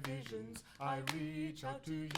divisions. I reach out to you,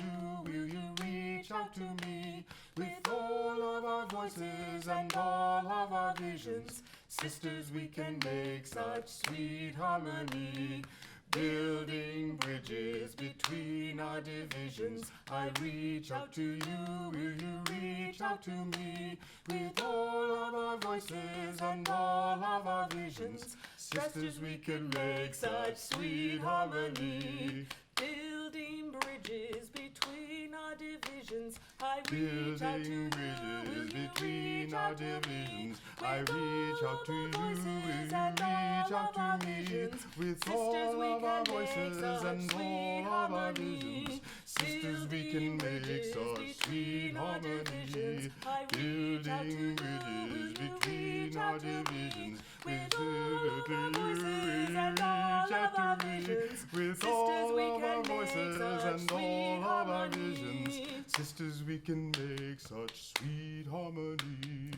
will you reach out to me? With all of our voices and all of our visions, sisters, we can make such sweet harmony. Building bridges between our divisions. I reach out to you, will you reach out to me? With all of our voices and all of our visions, sisters, we can make such sweet harmony. Building bridges between our divisions. I reach out to you, will you reach out to me? I reach out to you, will you reach out to me? With all of our voices and all of our visions, sisters, we can make such sweet harmony. Building bridges between our divisions. With all of our voices and all of our visions, with all of our voices and all of our visions, sisters, we can make such sweet harmony.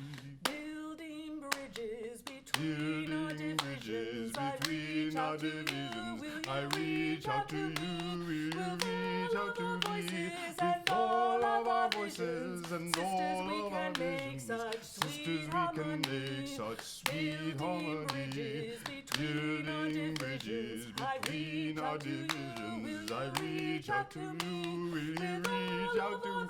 Building bridges between our divisions. I reach out to you, I reach out to you, will you reach out to me? With all of our voices and all of our visions, sisters, we can make such sweet harmony. Building bridges between our divisions. I reach out to you, will you reach out to me?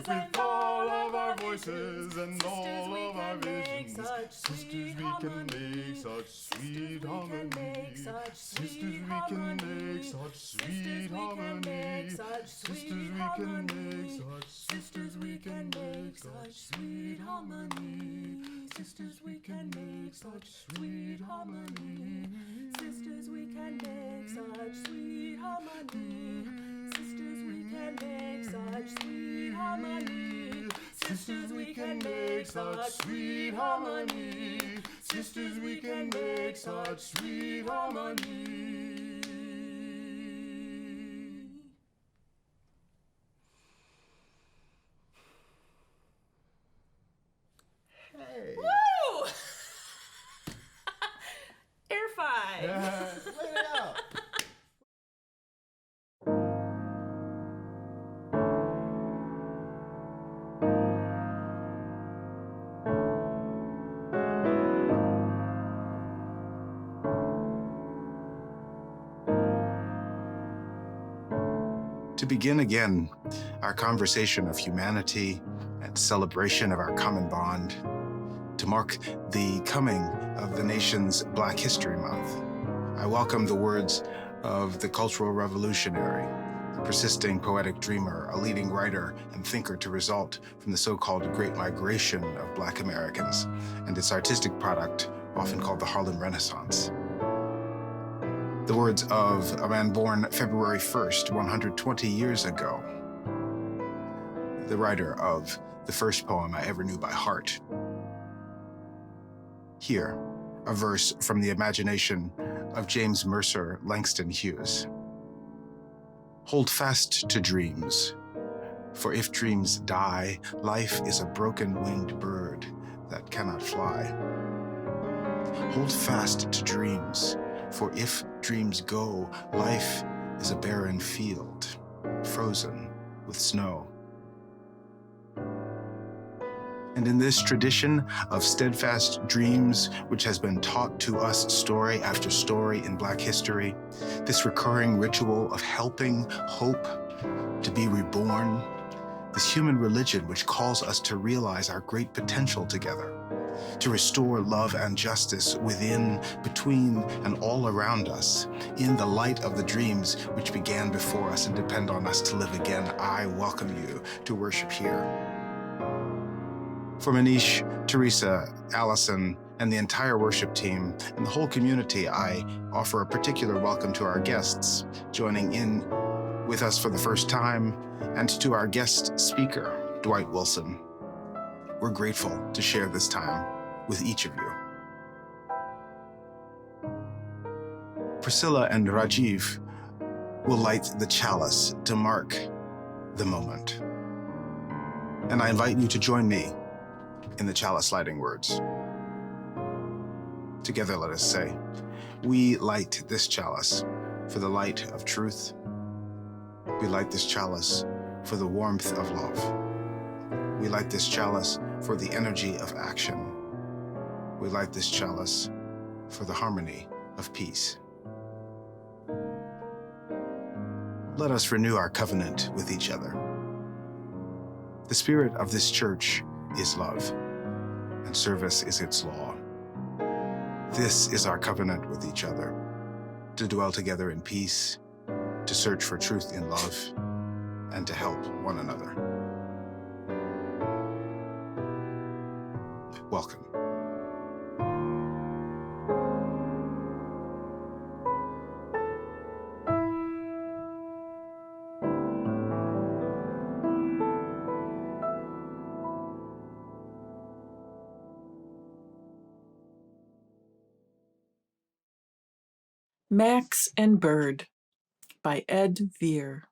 With all of our voices and all of our visions, sisters, we can make such sweet harmony. Sisters, we can make such sweet harmony. Sisters, we can make such. Sisters, we can make such sweet harmony. Sisters, we can make such sweet harmony. Sisters, we can make such sweet harmony. Sisters, we can make such sweet harmony. Sisters, we can make such sweet harmony. Sisters, we can make such sweet harmony. Hey. Woo! Air 5. Yeah, lay it out. To begin again our conversation of humanity and celebration of our common bond, to mark the coming of the nation's Black History Month, I welcome the words of the cultural revolutionary, the persisting poetic dreamer, a leading writer and thinker to result from the so-called Great Migration of Black Americans and its artistic product, often called the Harlem Renaissance. The words of a man born February 1st, 120 years ago, the writer of the first poem I ever knew by heart. Here, a verse from the imagination of James Mercer Langston Hughes. Hold fast to dreams, for if dreams die, life is a broken-winged bird that cannot fly. Hold fast to dreams, for if dreams go, life is a barren field, frozen with snow. And in this tradition of steadfast dreams, which has been taught to us story after story in Black history, this recurring ritual of helping hope to be reborn, this human religion which calls us to realize our great potential together, to restore love and justice within, between, and all around us, in the light of the dreams which began before us and depend on us to live again. I welcome you to worship here. For Manish, Theresa, Allison, and the entire worship team, and the whole community, I offer a particular welcome to our guests, joining in with us for the first time, and to our guest speaker, Dwight Wilson. We're grateful to share this time with each of you. Priscilla and Rajiv will light the chalice to mark the moment. And I invite you to join me in the chalice lighting words. Together, let us say, we light this chalice for the light of truth, We light this chalice for the warmth of love. We light this chalice for the energy of action. We light this chalice for the harmony of peace. Let us renew our covenant with each other. The spirit of this church is love, and service is its law. This is our covenant with each other, to dwell together in peace, to search for truth in love, and to help one another. Welcome. Max and Bird by Ed Veer.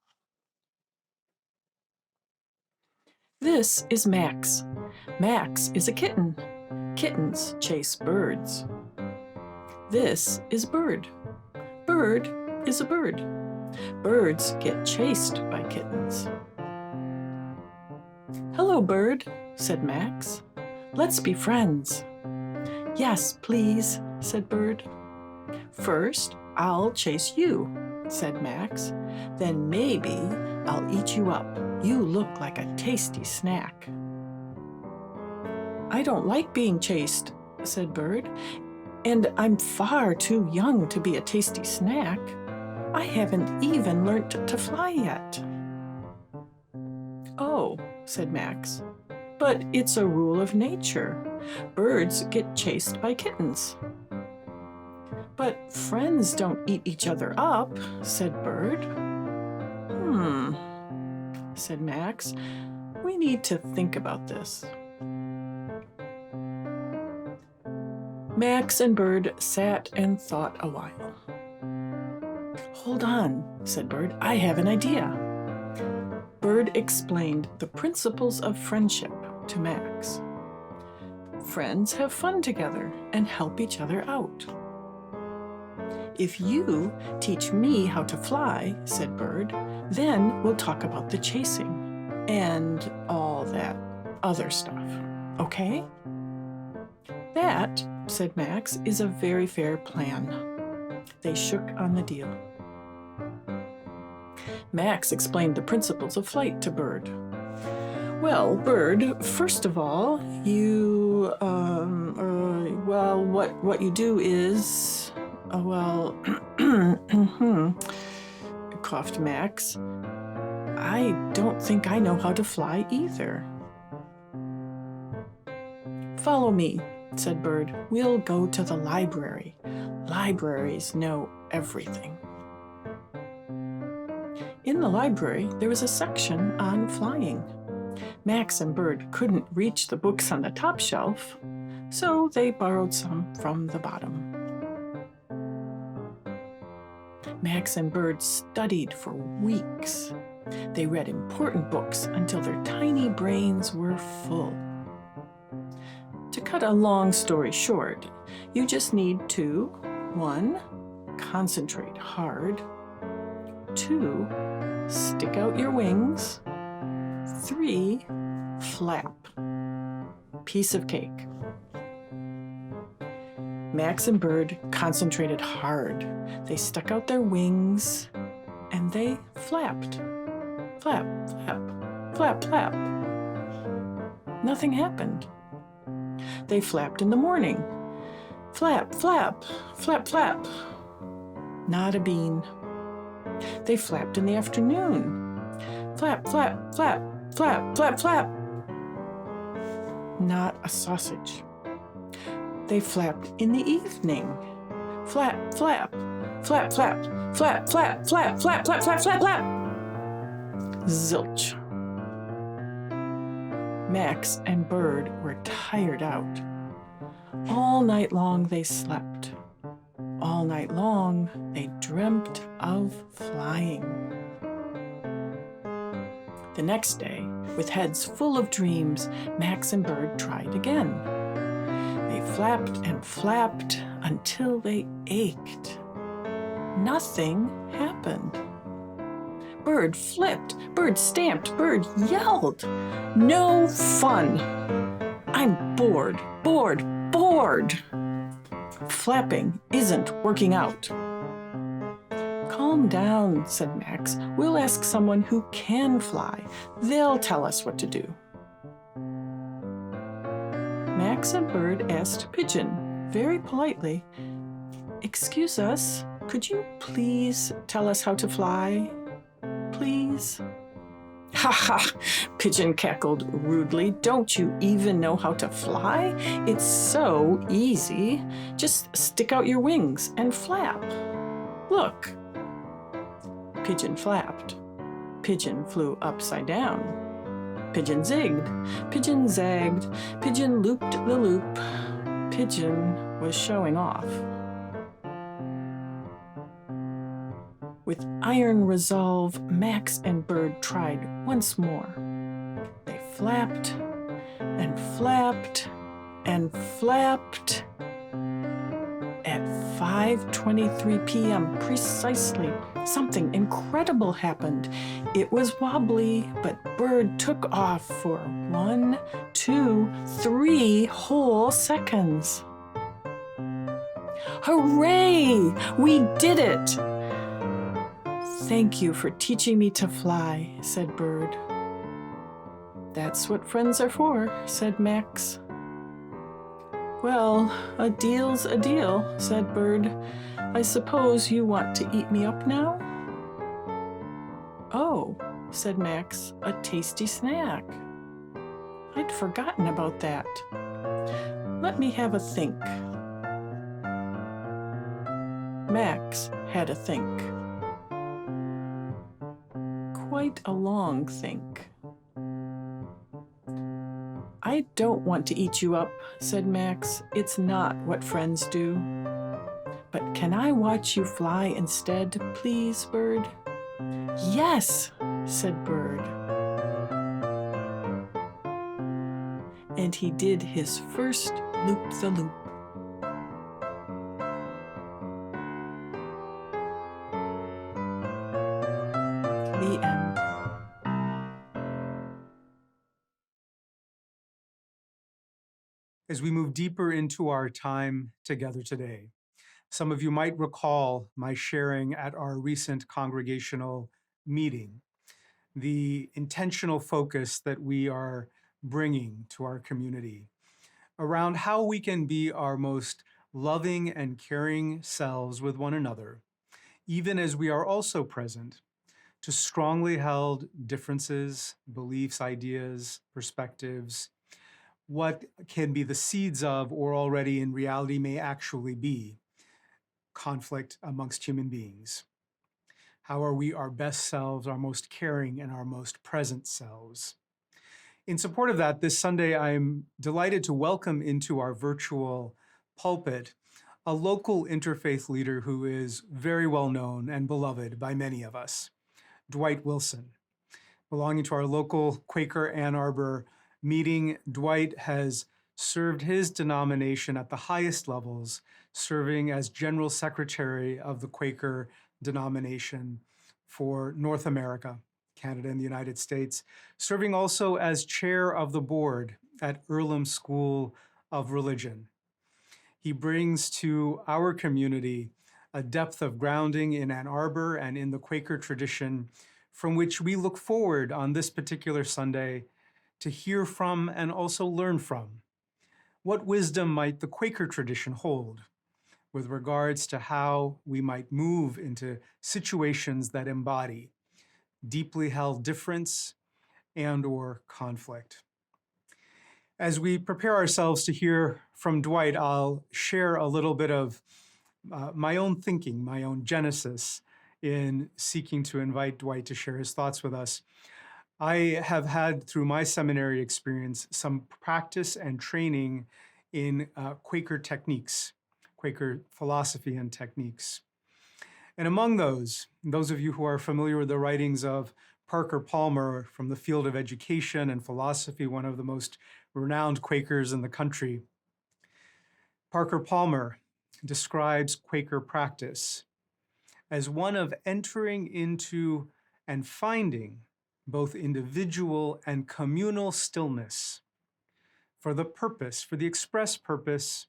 This is Max. Max is a kitten. Kittens chase birds. This is Bird. Bird is a bird. Birds get chased by kittens. Hello, Bird, said Max. Let's be friends. Yes, please, said Bird. First, I'll chase you, said Max. Then maybe I'll eat you up. You look like a tasty snack. I don't like being chased, said Bird, and I'm far too young to be a tasty snack. I haven't even learnt to fly yet. Oh, said Max, but it's a rule of nature. Birds get chased by kittens. But friends don't eat each other up, said Bird. Said Max. We need to think about this. Max and Bird sat and thought a while. Hold on, said Bird. I have an idea. Bird explained the principles of friendship to Max. Friends have fun together and help each other out. If you teach me how to fly, said Bird, then we'll talk about the chasing and all that other stuff, okay? That, said Max, is a very fair plan. They shook on the deal. Max explained the principles of flight to Bird. Well, Bird, first of all, you, what you do is, coughed Max. I don't think I know how to fly either. Follow me, said Bird. We'll go to the library. Libraries know everything. In the library, there was a section on flying. Max and Bird couldn't reach the books on the top shelf, so they borrowed some from the bottom. Max and Bird studied for weeks. They read important books until their tiny brains were full. To cut a long story short, you just need to 1. Concentrate hard. 2. Stick out your wings. 3. Flap. Piece of cake. Max and Bird concentrated hard. They stuck out their wings and they flapped. Flap, flap, flap, flap. Nothing happened. They flapped in the morning. Flap, flap, flap, flap. Not a bean. They flapped in the afternoon. Flap, flap, flap, flap, flap, flap. Not a sausage. They flapped in the evening. Flap, flap, flap, flap, flap, flap, flap, flap, flap, flap, flap, flap. Zilch. Max and Bird were tired out. All night long they slept. All night long they dreamt of flying. The next day, with heads full of dreams, Max and Bird tried again. They flapped and flapped until they ached. Nothing happened. Bird flipped, Bird stamped, Bird yelled. No fun. I'm bored, bored, bored. Flapping isn't working out. Calm down, said Max. We'll ask someone who can fly. They'll tell us what to do. Max and Bird asked Pigeon, very politely, "Excuse us, could you please tell us how to fly? Please?" "Ha ha!" Pigeon cackled rudely. "Don't you even know how to fly? It's so easy. Just stick out your wings and flap. Look." Pigeon flapped. Pigeon flew upside down. Pigeon zigged. Pigeon zagged. Pigeon looped the loop. Pigeon was showing off. With iron resolve, Max and Bird tried once more. They flapped and flapped and flapped. At 5:23 p.m. precisely, something incredible happened. It was wobbly, but Bird took off for 1, 2, 3 whole seconds. Hooray! We did it! "Thank you for teaching me to fly," said Bird. "That's what friends are for," said Max. "Well, a deal's a deal," said Bird. "I suppose you want to eat me up now?" "Oh," said Max, "a tasty snack. I'd forgotten about that. Let me have a think." Max had a think. Quite a long think. "I don't want to eat you up," said Max. "It's not what friends do. But can I watch you fly instead, please, Bird?" "Yes," said Bird. And he did his first loop-the-loop. The end. As we move deeper into our time together today, some of you might recall my sharing at our recent congregational meeting, the intentional focus that we are bringing to our community around how we can be our most loving and caring selves with one another, even as we are also present to strongly held differences, beliefs, ideas, perspectives, what can be the seeds of, or already in reality may actually be, conflict amongst human beings. How are we our best selves, our most caring, and our most present selves? In support of that, this Sunday, I'm delighted to welcome into our virtual pulpit a local interfaith leader who is very well known and beloved by many of us, Dwight Wilson. Belonging to our local Quaker Ann Arbor meeting, Dwight has served his denomination at the highest levels, serving as General Secretary of the Quaker denomination for North America, Canada, and the United States, serving also as chair of the board at Earlham School of Religion. He brings to our community a depth of grounding in Ann Arbor and in the Quaker tradition from which we look forward on this particular Sunday to hear from and also learn from. What wisdom might the Quaker tradition hold with regards to how we might move into situations that embody deeply held difference and/or conflict? As we prepare ourselves to hear from Dwight, I'll share a little bit of my own thinking, my own genesis in seeking to invite Dwight to share his thoughts with us. I have had, through my seminary experience, some practice and training in Quaker techniques, Quaker philosophy and techniques. And among those of you who are familiar with the writings of Parker Palmer from the field of education and philosophy, one of the most renowned Quakers in the country, Parker Palmer describes Quaker practice as one of entering into and finding both individual and communal stillness for the express purpose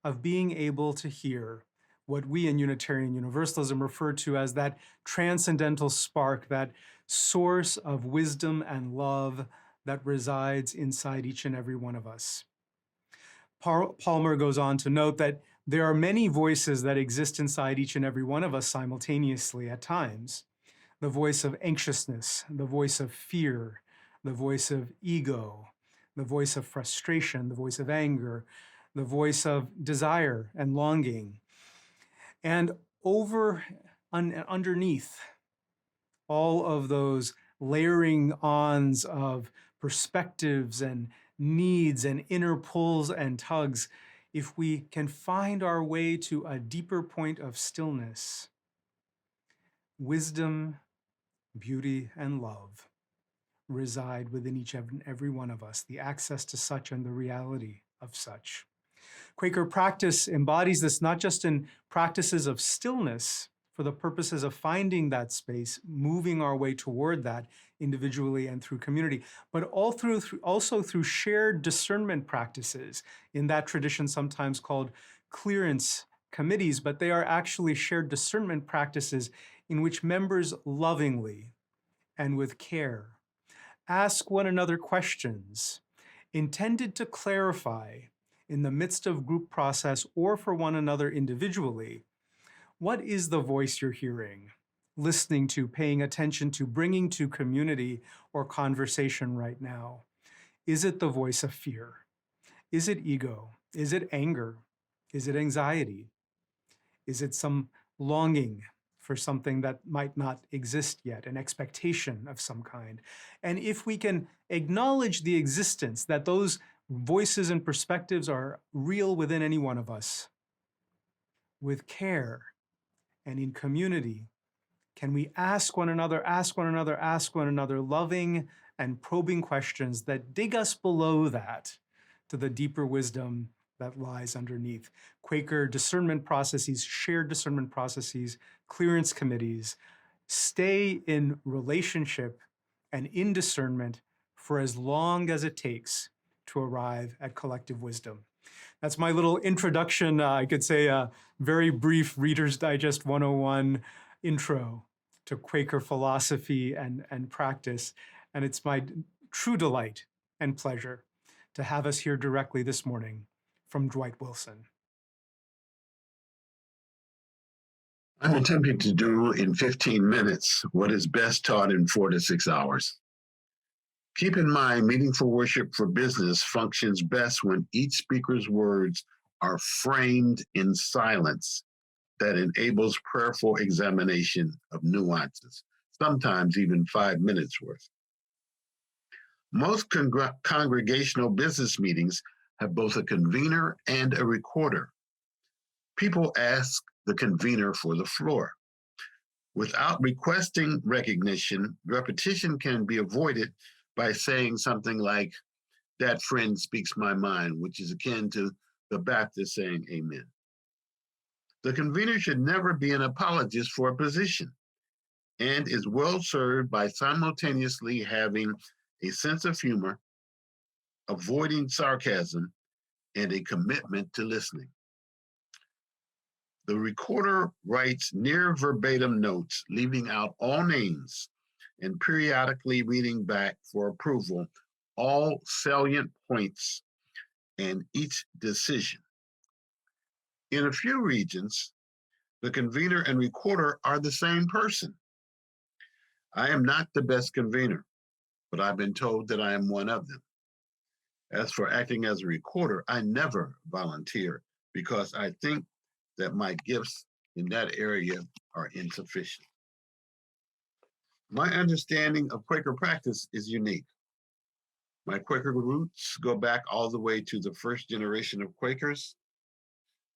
of being able to hear what we in Unitarian Universalism refer to as that transcendental spark, that source of wisdom and love that resides inside each and every one of us. Palmer goes on to note that there are many voices that exist inside each and every one of us simultaneously at times. The voice of anxiousness, the voice of fear, the voice of ego, the voice of frustration, the voice of anger, the voice of desire and longing. And underneath all of those layering ons of perspectives and needs and inner pulls and tugs, if we can find our way to a deeper point of stillness, wisdom, beauty, and love reside within each and every one of us, the access to such and the reality of such. Quaker practice embodies this not just in practices of stillness for the purposes of finding that space, moving our way toward that individually and through community, but also through shared discernment practices, in that tradition sometimes called clearance committees, but they are actually shared discernment practices in which members lovingly and with care ask one another questions intended to clarify in the midst of group process or for one another individually, what is the voice you're hearing, listening to, paying attention to, bringing to community or conversation right now? Is it the voice of fear? Is it ego? Is it anger? Is it anxiety? Is it some longing for something that might not exist yet, an expectation of some kind? And if we can acknowledge the existence, that those voices and perspectives are real within any one of us, with care and in community, can we ask one another loving and probing questions that dig us below that to the deeper wisdom that lies underneath. Quaker discernment processes, shared discernment processes, clearance committees, stay in relationship and in discernment for as long as it takes to arrive at collective wisdom. That's my little introduction, I could say a very brief Reader's Digest 101 intro to Quaker philosophy and practice. And it's my true delight and pleasure to have us here directly this morning from Dwight Wilson. I'm attempting to do in 15 minutes what is best taught in 4 to 6 hours. Keep in mind, meaningful worship for business functions best when each speaker's words are framed in silence that enables prayerful examination of nuances, sometimes even 5 minutes worth. Most congregational business meetings have both a convener and a recorder. People ask the convener for the floor. Without requesting recognition, repetition can be avoided by saying something like, "That friend speaks my mind," which is akin to the Baptist saying amen. The convener should never be an apologist for a position and is well served by simultaneously having a sense of humor, avoiding sarcasm, and a commitment to listening. The recorder writes near verbatim notes, leaving out all names and periodically reading back for approval all salient points and each decision. In a few regions, the convener and recorder are the same person. I am not the best convener, but I've been told that I am one of them. As for acting as a recorder, I never volunteer because I think that my gifts in that area are insufficient. My understanding of Quaker practice is unique. My Quaker roots go back all the way to the first generation of Quakers,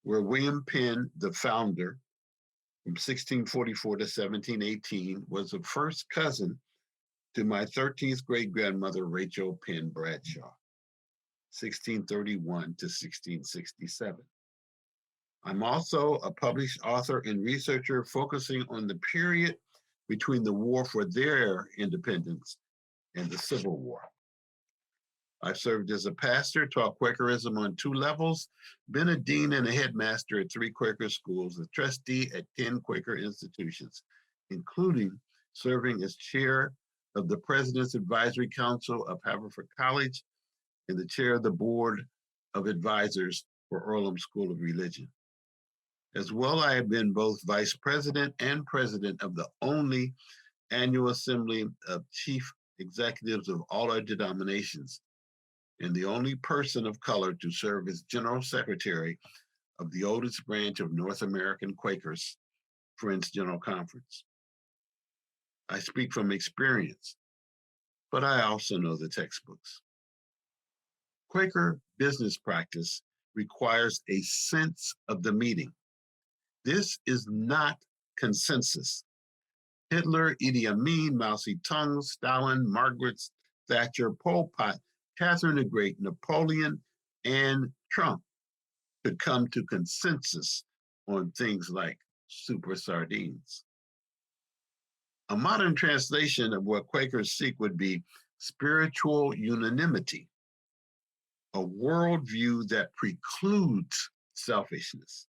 where William Penn, the founder, from 1644 to 1718, was the first cousin to my 13th great-grandmother, Rachel Penn Bradshaw, 1631 to 1667. I'm also a published author and researcher focusing on the period between the war for their independence and the Civil War. I've served as a pastor, taught Quakerism on 2 levels, been a dean and a headmaster at 3 Quaker schools, a trustee at 10 Quaker institutions, including serving as chair of the President's Advisory Council of Haverford College and the chair of the Board of Advisors for Earlham School of Religion. As well, I have been both vice president and president of the only annual assembly of chief executives of all our denominations, and the only person of color to serve as general secretary of the oldest branch of North American Quakers, Friends General Conference. I speak from experience, but I also know the textbooks. Quaker business practice requires a sense of the meeting. This is not consensus. Hitler, Idi Amin, Mao Zedong, Stalin, Margaret Thatcher, Pol Pot, Catherine the Great, Napoleon, and Trump could come to consensus on things like super sardines. A modern translation of what Quakers seek would be spiritual unanimity, a worldview that precludes selfishness.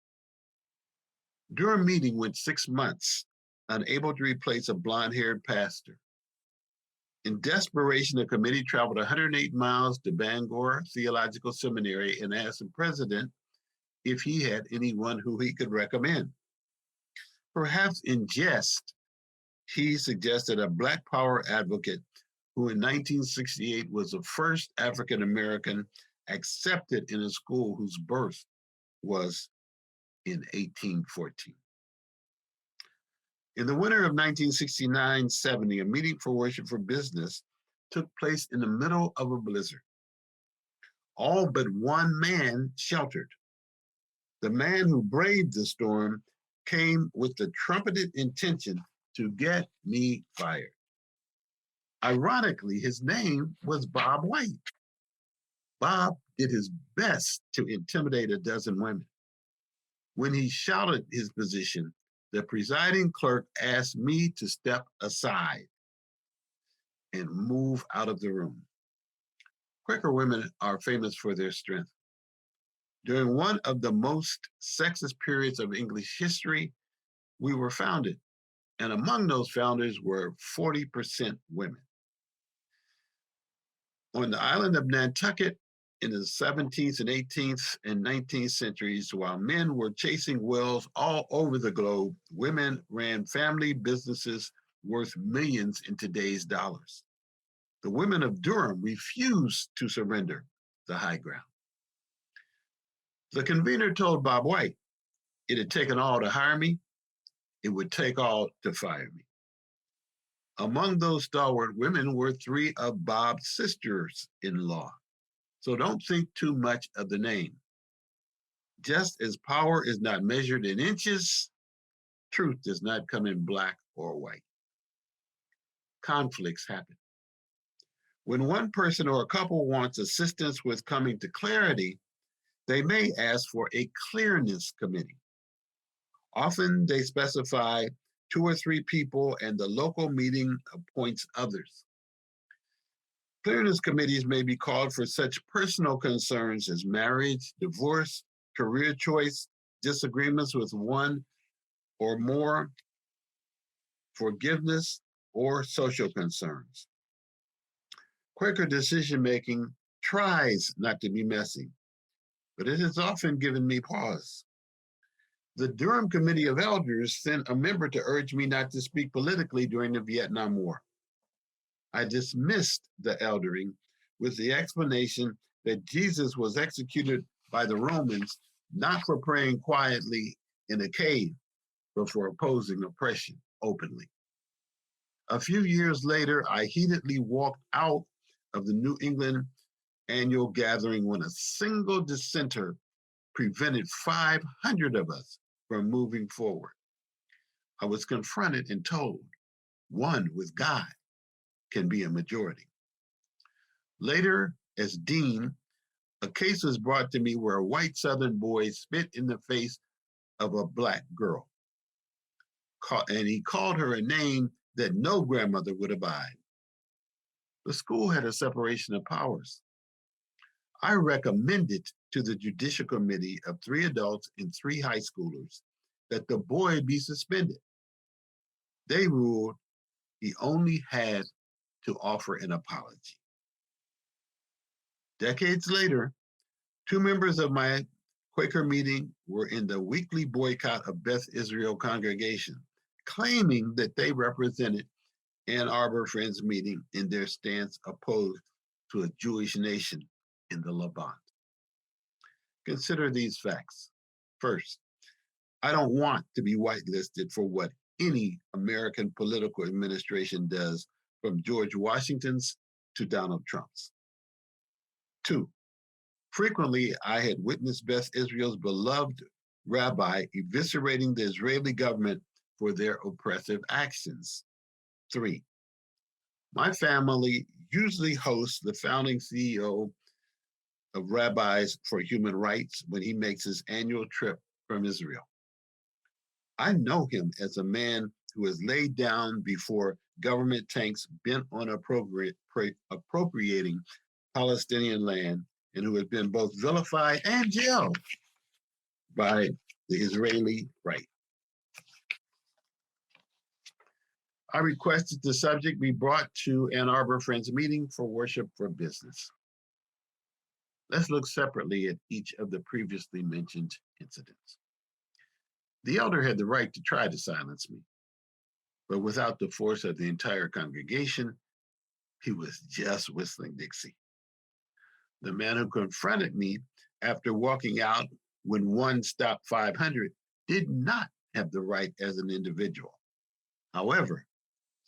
Durham meeting went 6 months, unable to replace a blonde-haired pastor. In desperation, the committee traveled 108 miles to Bangor Theological Seminary and asked the president if he had anyone who he could recommend. Perhaps in jest, he suggested a Black Power advocate who in 1968 was the first African-American accepted in a school whose birth was in 1814. In the winter of 1969-70, a meeting for worship for business took place in the middle of a blizzard. All but one man sheltered. The man who braved the storm came with the trumpeted intention to get me fired. Ironically, his name was Bob White. Bob did his best to intimidate a dozen women. When he shouted his position, the presiding clerk asked me to step aside and move out of the room. Quaker women are famous for their strength. During one of the most sexist periods of English history, we were founded, and among those founders were 40% women. On the island of Nantucket, in the 17th and 18th and 19th centuries, while men were chasing whales all over the globe, women ran family businesses worth millions in today's dollars. The women of Durham refused to surrender the high ground. The convener told Bob White, it had taken all to hire me, it would take all to fire me. Among those stalwart women were 3 of Bob's sisters-in-law. So don't think too much of the name. Just as power is not measured in inches, truth does not come in black or white. Conflicts happen. When one person or a couple wants assistance with coming to clarity, they may ask for a clearness committee. Often they specify 2 or 3 people and the local meeting appoints others. Clearness committees may be called for such personal concerns as marriage, divorce, career choice, disagreements with one or more, forgiveness, or social concerns. Quaker decision-making tries not to be messy, but it has often given me pause. The Durham Committee of Elders sent a member to urge me not to speak politically during the Vietnam War. I dismissed the eldering with the explanation that Jesus was executed by the Romans not for praying quietly in a cave, but for opposing oppression openly. A few years later, I heatedly walked out of the New England annual gathering when a single dissenter prevented 500 of us from moving forward. I was confronted and told, one with God can be a majority. Later, as dean, a case was brought to me where a white Southern boy spit in the face of a Black girl. And he called her a name that no grandmother would abide. The school had a separation of powers. I recommended to the Judicial Committee of 3 adults and 3 high schoolers that the boy be suspended. They ruled he only had to offer an apology. Decades later, 2 members of my Quaker meeting were in the weekly boycott of Beth Israel congregation, claiming that they represented Ann Arbor Friends meeting in their stance opposed to a Jewish nation in the Levant. Consider these facts. First, I don't want to be whitelisted for what any American political administration does, from George Washington's to Donald Trump's. 2, frequently I had witnessed Beth Israel's beloved rabbi eviscerating the Israeli government for their oppressive actions. 3, my family usually hosts the founding CEO of Rabbis for Human Rights when he makes his annual trip from Israel. I know him as a man who has laid down before government tanks bent on appropriating Palestinian land, and who has been both vilified and jailed by the Israeli right. I requested the subject be brought to Ann Arbor Friends meeting for worship for business. Let's look separately at each of the previously mentioned incidents. The elder had the right to try to silence me, but without the force of the entire congregation, he was just whistling Dixie. The man who confronted me after walking out when one stopped 500 did not have the right as an individual. However,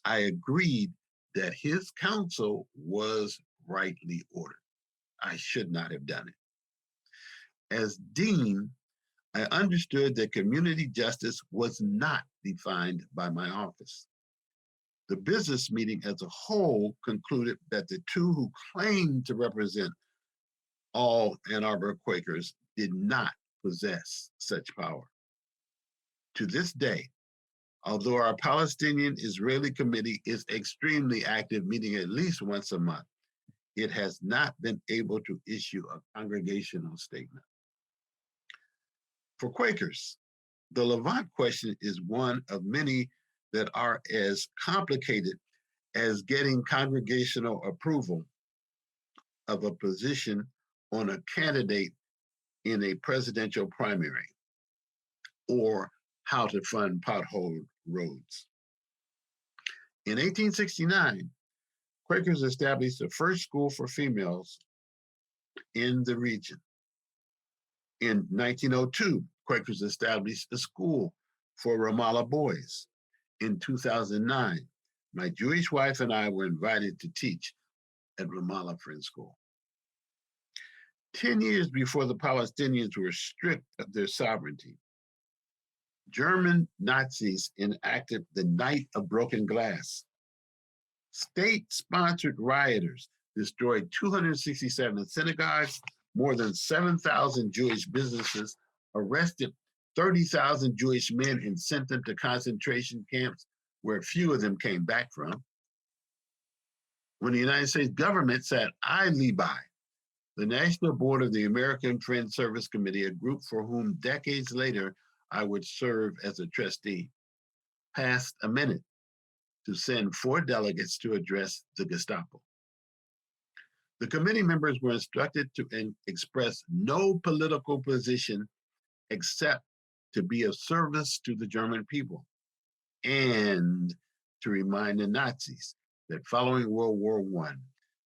I agreed that his counsel was rightly ordered. I should not have done it. As dean, I understood that community justice was not defined by my office. The business meeting as a whole concluded that the 2 who claimed to represent all Ann Arbor Quakers did not possess such power. To this day, although our Palestinian-Israeli committee is extremely active, meeting at least once a month, it has not been able to issue a congregational statement. For Quakers, the Levant question is one of many that are as complicated as getting congregational approval of a position on a candidate in a presidential primary, or how to fund potholed roads. In 1869, Quakers established the first school for females in the region. In 1902, Quakers established a school for Ramallah boys. In 2009, my Jewish wife and I were invited to teach at Ramallah Friends School. 10 years before the Palestinians were stripped of their sovereignty, German Nazis enacted the Night of Broken Glass. State-sponsored rioters destroyed 267 synagogues, more than 7,000 Jewish businesses, arrested 30,000 Jewish men and sent them to concentration camps where few of them came back from. When the United States government sat idly by, the National Board of the American Friends Service Committee, a group for whom decades later I would serve as a trustee, passed a minute to send 4 delegates to address the Gestapo. The committee members were instructed to express no political position except to be of service to the German people and to remind the Nazis that following World War I,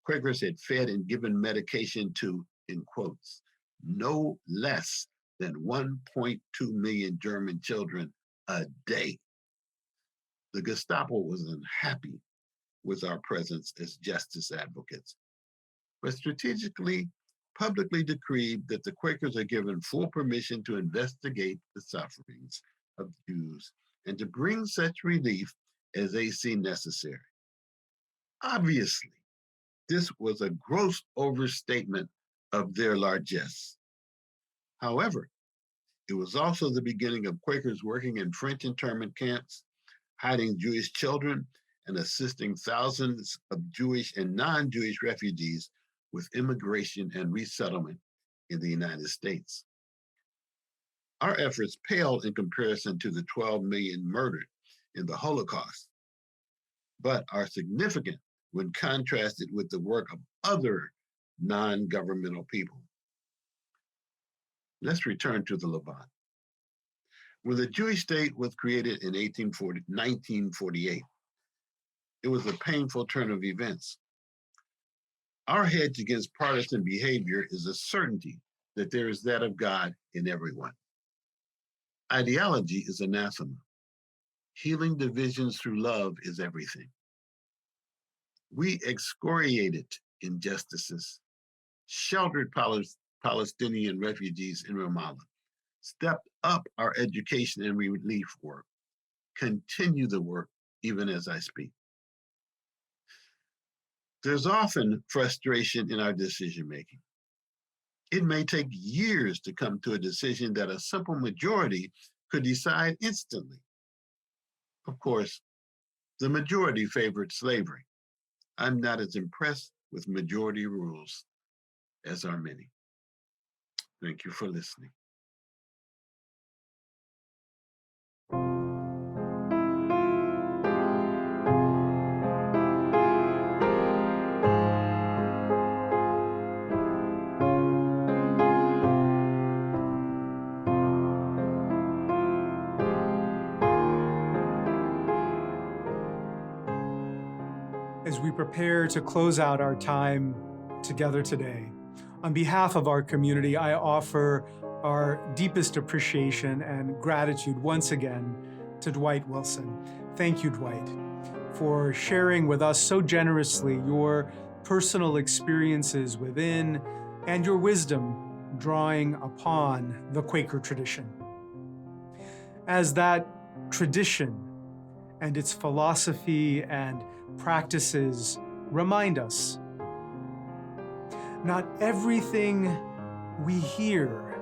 Quakers had fed and given medication to, in quotes, no less than 1.2 million German children a day. The Gestapo was unhappy with our presence as justice advocates, but strategically, publicly decreed that the Quakers are given full permission to investigate the sufferings of Jews and to bring such relief as they see necessary. Obviously, this was a gross overstatement of their largesse. However, it was also the beginning of Quakers working in French internment camps, hiding Jewish children, and assisting thousands of Jewish and non-Jewish refugees with immigration and resettlement in the United States. Our efforts pale in comparison to the 12 million murdered in the Holocaust, but are significant when contrasted with the work of other non-governmental people. Let's return to the Levant. When the Jewish state was created in 1948, it was a painful turn of events. Our hedge against partisan behavior is a certainty that there is that of God in everyone. Ideology is anathema. Healing divisions through love is everything. We excoriated injustices, sheltered Palestinian refugees in Ramallah, stepped up our education and relief work, continue the work even as I speak. There's often frustration in our decision-making. It may take years to come to a decision that a simple majority could decide instantly. Of course, the majority favored slavery. I'm not as impressed with majority rules as are many. Thank you for listening. As we prepare to close out our time together today, on behalf of our community, I offer our deepest appreciation and gratitude once again to Dwight Wilson. Thank you, Dwight, for sharing with us so generously your personal experiences within and your wisdom drawing upon the Quaker tradition. As that tradition and its philosophy and practices remind us, not everything we hear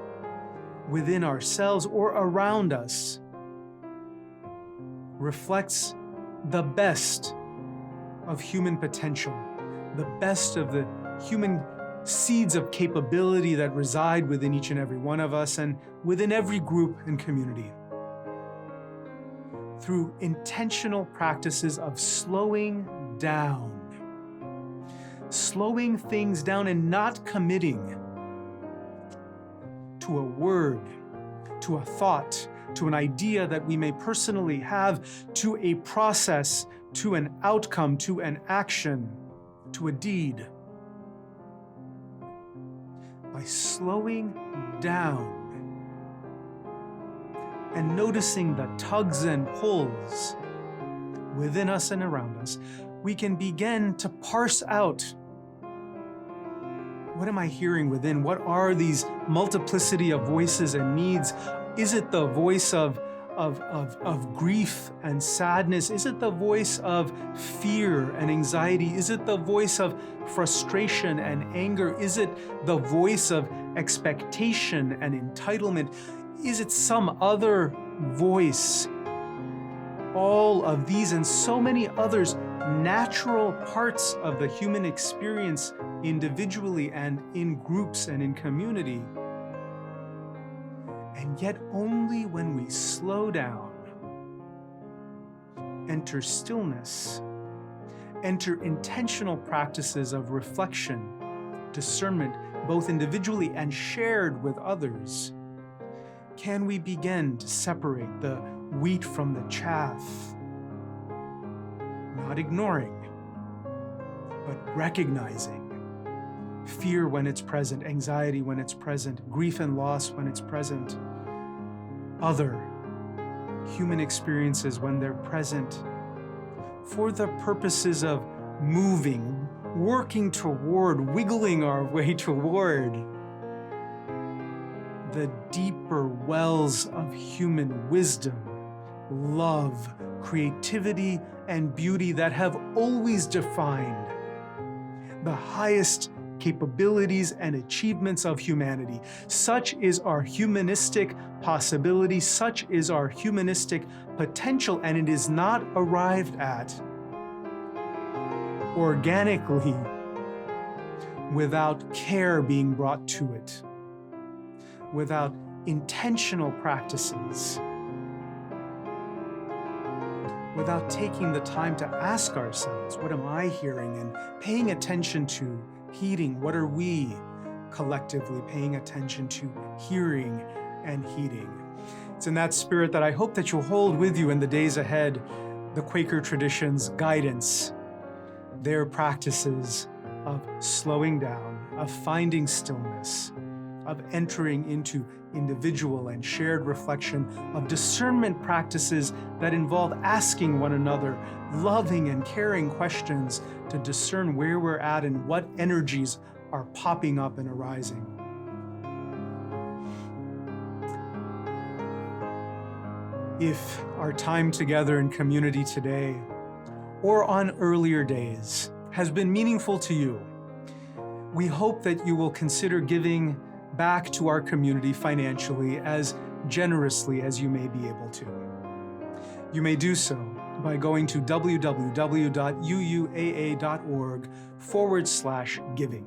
within ourselves or around us reflects the best of human potential, the best of the human seeds of capability that reside within each and every one of us and within every group and community. Through intentional practices of slowing things down and not committing to a word, to a thought, to an idea that we may personally have, to a process, to an outcome, to an action, to a deed. By slowing down and noticing the tugs and pulls within us and around us, we can begin to parse out, what am I hearing within? What are these multiplicity of voices and needs? Is it the voice of grief and sadness? Is it the voice of fear and anxiety? Is it the voice of frustration and anger? Is it the voice of expectation and entitlement? Is it some other voice? All of these and so many others, natural parts of the human experience individually and in groups and in community. And yet only when we slow down, enter stillness, enter intentional practices of reflection, discernment, both individually and shared with others, can we begin to separate the wheat from the chaff, not ignoring, but recognizing fear when it's present, anxiety when it's present, grief and loss when it's present, other human experiences when they're present, for the purposes of moving, working toward, wiggling our way toward the deeper wells of human wisdom, love, creativity, and beauty that have always defined the highest capabilities and achievements of humanity. Such is our humanistic possibility, such is our humanistic potential, and it is not arrived at organically without care being brought to it, without intentional practices, without taking the time to ask ourselves, what am I hearing? And paying attention to, heeding, what are we collectively paying attention to, hearing and heeding? It's in that spirit that I hope that you'll hold with you in the days ahead the Quaker tradition's guidance, their practices of slowing down, of finding stillness, of entering into individual and shared reflection, of discernment practices that involve asking one another loving and caring questions to discern where we're at and what energies are popping up and arising. If our time together in community today or on earlier days has been meaningful to you, we hope that you will consider giving back to our community financially as generously as you may be able to. You may do so by going to www.uuaa.org/giving.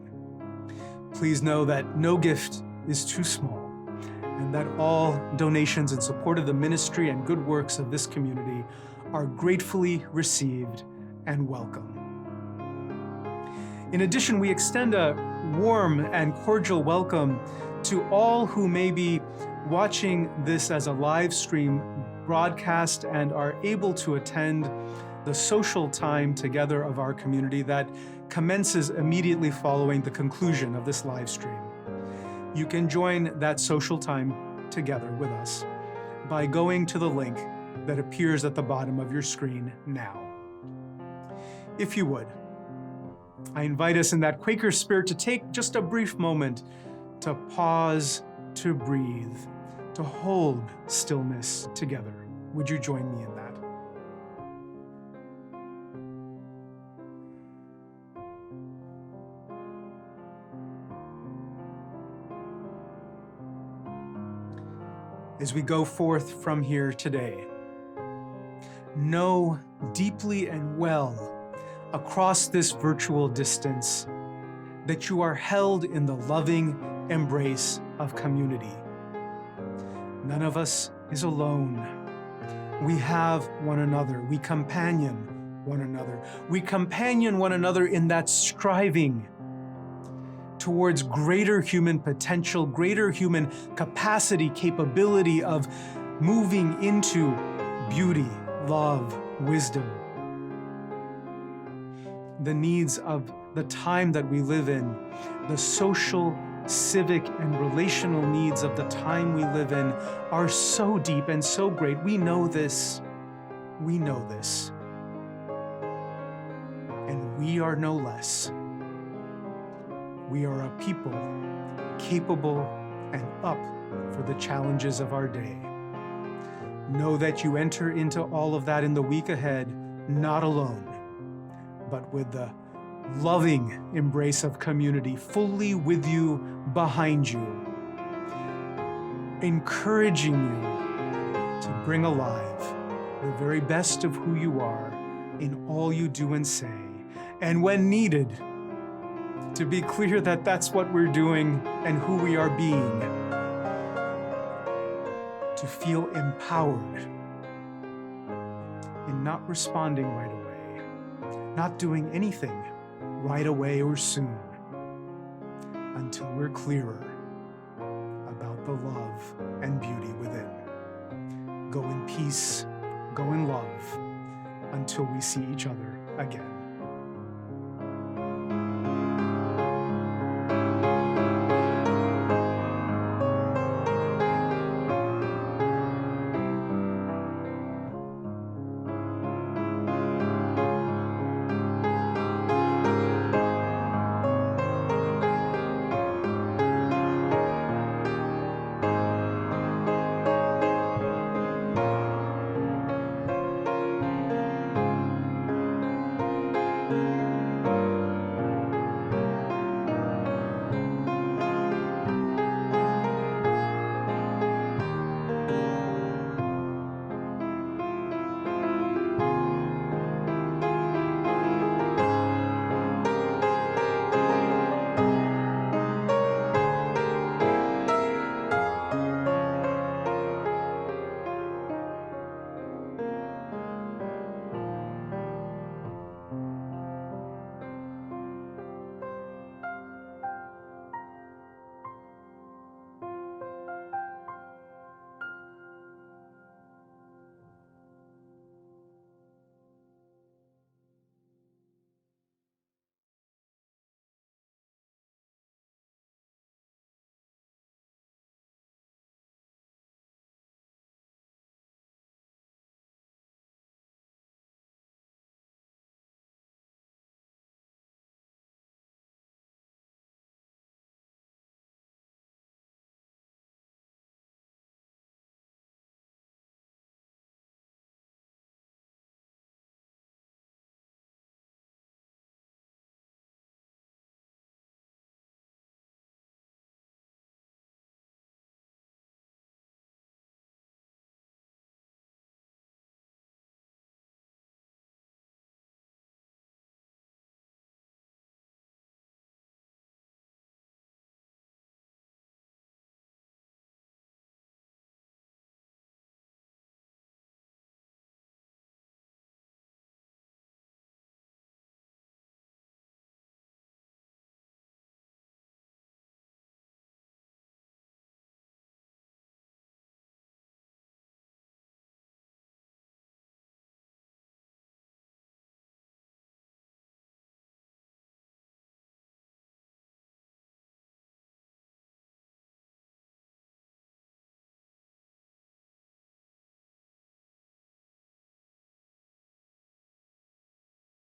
Please know that no gift is too small, and that all donations in support of the ministry and good works of this community are gratefully received and welcome. In addition, we extend a warm and cordial welcome to all who may be watching this as a live stream broadcast and are able to attend the social time together of our community that commences immediately following the conclusion of this live stream. You can join that social time together with us by going to the link that appears at the bottom of your screen now. If you would, I invite us in that Quaker spirit to take just a brief moment to pause, to breathe, to hold stillness together. Would you join me in that? As we go forth from here today, know deeply and well across this virtual distance that you are held in the loving embrace of community. None of us is alone. We have one another. We companion one another. We companion one another in that striving towards greater human potential, greater human capacity, capability of moving into beauty, love, wisdom. The needs of the time that we live in, the social, civic, and relational needs of the time we live in are so deep and so great. We know this. We know this. And we are no less. We are a people capable and up for the challenges of our day. Know that you enter into all of that in the week ahead, not alone, but with the loving embrace of community fully with you, behind you, encouraging you to bring alive the very best of who you are in all you do and say. And when needed, to be clear that that's what we're doing and who we are being, to feel empowered in not responding right away, not doing anything right away or soon, until we're clearer about the love and beauty within. Go in peace, go in love, until we see each other again.